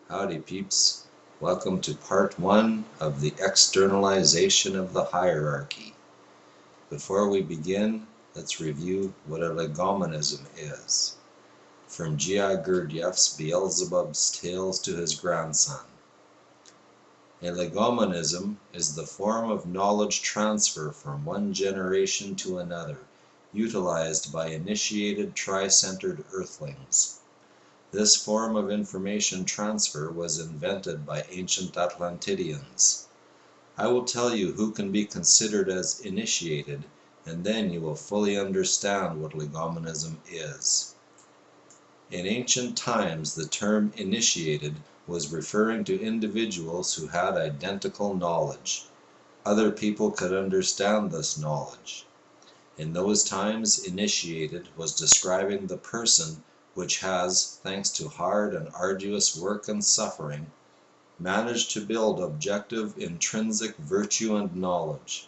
Howdy peeps, welcome to part 1 of the externalization of the hierarchy. Before we begin, let's review what a legomenism is. From G.I. Gurdjieff's Beelzebub's Tales to His Grandson. A legomenism is the form of knowledge transfer from one generation to another, utilized by initiated tri-centered earthlings. This form of information transfer was invented by ancient Atlantidians. I will tell you who can be considered as initiated, and then you will fully understand what legomenism is. In ancient times, the term initiated was referring to individuals who had identical knowledge. Other people could understand this knowledge. In those times, initiated was describing the person which has, thanks to hard and arduous work and suffering, managed to build objective intrinsic virtue and knowledge.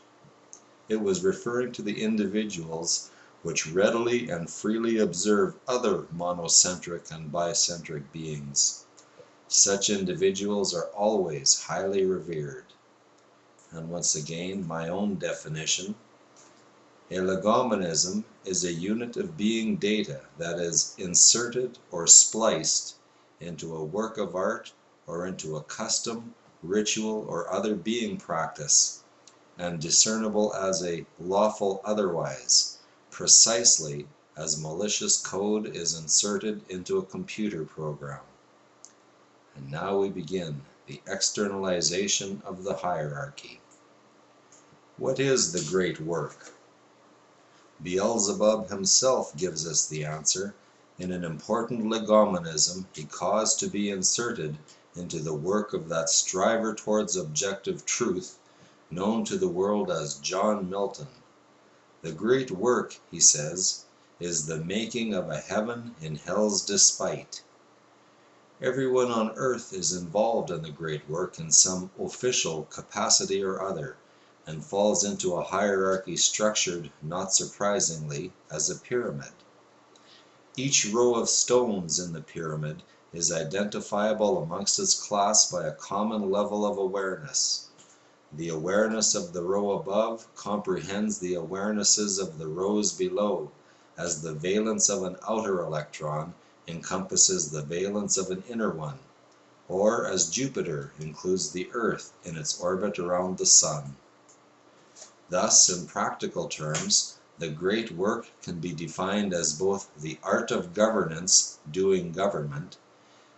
It was referring to the individuals which readily and freely observe other monocentric and bicentric beings. Such individuals are always highly revered. And once again, my own definition. A legomenism is a unit of being data that is inserted or spliced into a work of art or into a custom, ritual, or other being practice, and discernible as a lawful otherwise, precisely as malicious code is inserted into a computer program. And now we begin the externalization of the hierarchy. What is the great work? Beelzebub himself gives us the answer in an important legomenism he caused to be inserted into the work of that striver towards objective truth known to the world as John Milton. The great work, he says, is the making of a heaven in hell's despite. Everyone on earth is involved in the great work in some official capacity or other, and falls into a hierarchy structured, not surprisingly, as a pyramid. Each row of stones in the pyramid is identifiable amongst its class by a common level of awareness. The awareness of the row above comprehends the awarenesses of the rows below, as the valence of an outer electron encompasses the valence of an inner one, or as Jupiter includes the Earth in its orbit around the Sun. Thus, in practical terms, the great work can be defined as both the art of governance, doing government,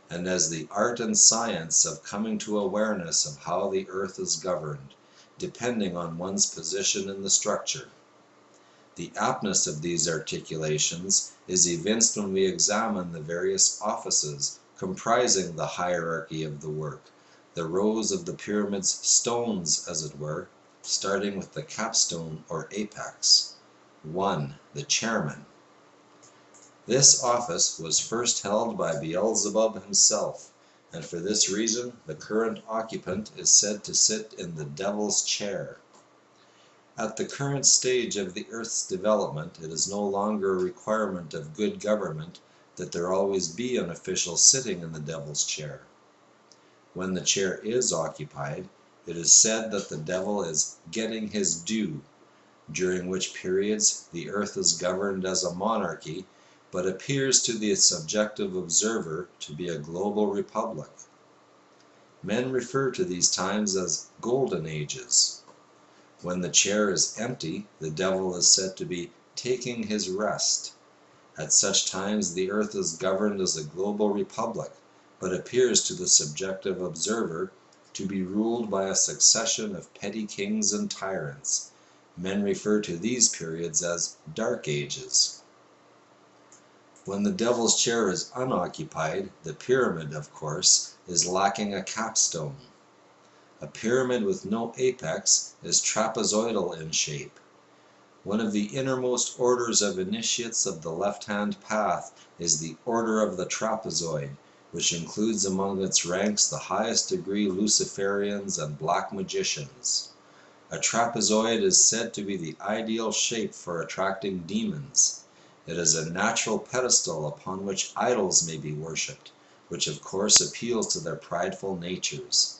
and as the art and science of coming to awareness of how the earth is governed, depending on one's position in the structure. The aptness of these articulations is evinced when we examine the various offices comprising the hierarchy of the work, the rows of the pyramid's stones, as it were, starting with the capstone or apex. 1. The chairman. This office was first held by Beelzebub himself, and for this reason the current occupant is said to sit in the devil's chair. At the current stage of the earth's development, it is no longer a requirement of good government that there always be an official sitting in the devil's chair. When the chair is occupied, it is said that the devil is getting his due, during which periods the earth is governed as a monarchy, but appears to the subjective observer to be a global republic. Men refer to these times as golden ages. When the chair is empty, the devil is said to be taking his rest. At such times the earth is governed as a global republic, but appears to the subjective observer to be ruled by a succession of petty kings and tyrants. Men refer to these periods as dark ages. When the devil's chair is unoccupied, the pyramid, of course, is lacking a capstone. A pyramid with no apex is trapezoidal in shape. One of the innermost orders of initiates of the left-hand path is the Order of the Trapezoid, which includes among its ranks the highest degree Luciferians and black magicians. A trapezoid is said to be the ideal shape for attracting demons. It is a natural pedestal upon which idols may be worshipped, which of course appeals to their prideful natures.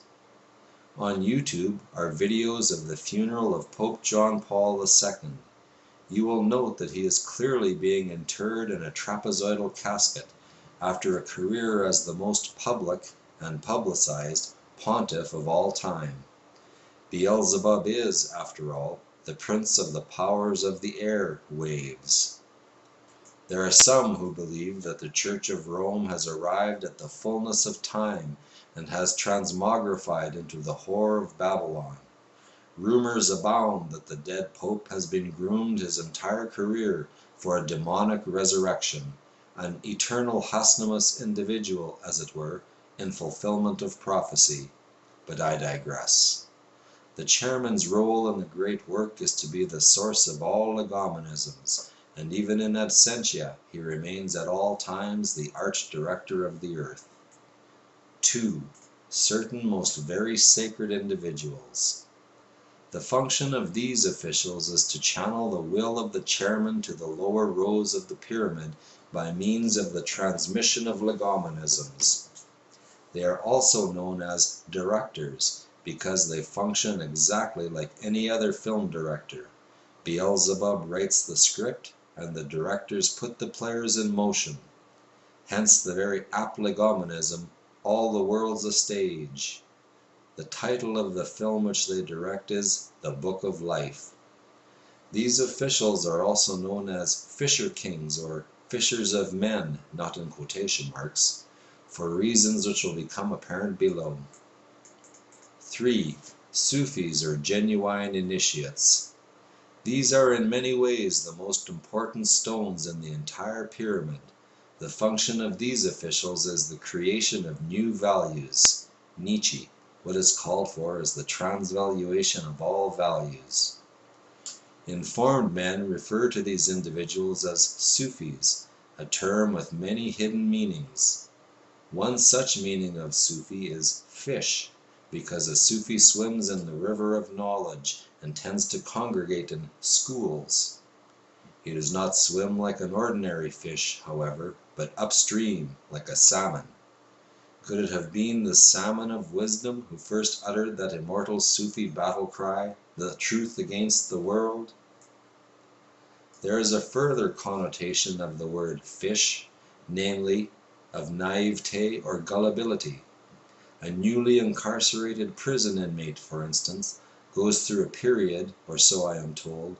On YouTube are videos of the funeral of Pope John Paul II. You will note that he is clearly being interred in a trapezoidal casket after a career as the most public and publicized pontiff of all time. Beelzebub is, after all, the prince of the powers of the air waves. There are some who believe that the Church of Rome has arrived at the fullness of time and has transmogrified into the whore of Babylon. Rumors abound that the dead Pope has been groomed his entire career for a demonic resurrection, an eternal Hasnamus individual, as it were, in fulfillment of prophecy. But I digress. The chairman's role in the great work is to be the source of all legomenisms, and even in absentia he remains at all times the arch-director of the earth. 2. Certain most very sacred individuals. The function of these officials is to channel the will of the chairman to the lower rows of the pyramid by means of the transmission of legomenisms. They are also known as directors, because they function exactly like any other film director. Beelzebub writes the script, and the directors put the players in motion. Hence the very apt legomenism, "All the world's a stage." The title of the film which they direct is The Book of Life. These officials are also known as Fisher Kings, or Fishers of Men, not in quotation marks, for reasons which will become apparent below. 3. Sufis, or genuine initiates. These are in many ways the most important stones in the entire pyramid. The function of these officials is the creation of new values. Nietzsche. What is called for is the transvaluation of all values. Informed men refer to these individuals as Sufis, a term with many hidden meanings. One such meaning of Sufi is fish, because a Sufi swims in the river of knowledge and tends to congregate in schools. He does not swim like an ordinary fish, however, but upstream, like a salmon. Could it have been the salmon of wisdom who first uttered that immortal Sufi battle cry, "The truth against the world"? There is a further connotation of the word fish, namely, of naivete or gullibility. A newly incarcerated prison inmate, for instance, goes through a period, or so I am told,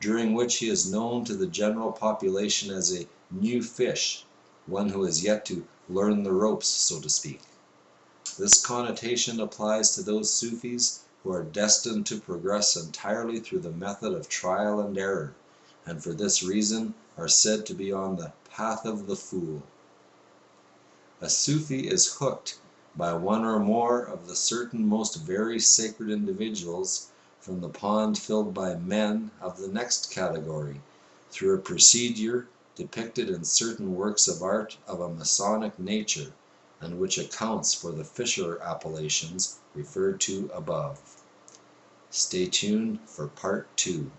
during which he is known to the general population as a new fish, one who has yet to learn the ropes, so to speak. This connotation applies to those Sufis who are destined to progress entirely through the method of trial and error, and for this reason are said to be on the path of the fool. A Sufi is hooked by one or more of the certain most very sacred individuals from the pond filled by men of the next category, through a procedure depicted in certain works of art of a Masonic nature, and which accounts for the Fisher appellations referred to above. Stay tuned for Part 2.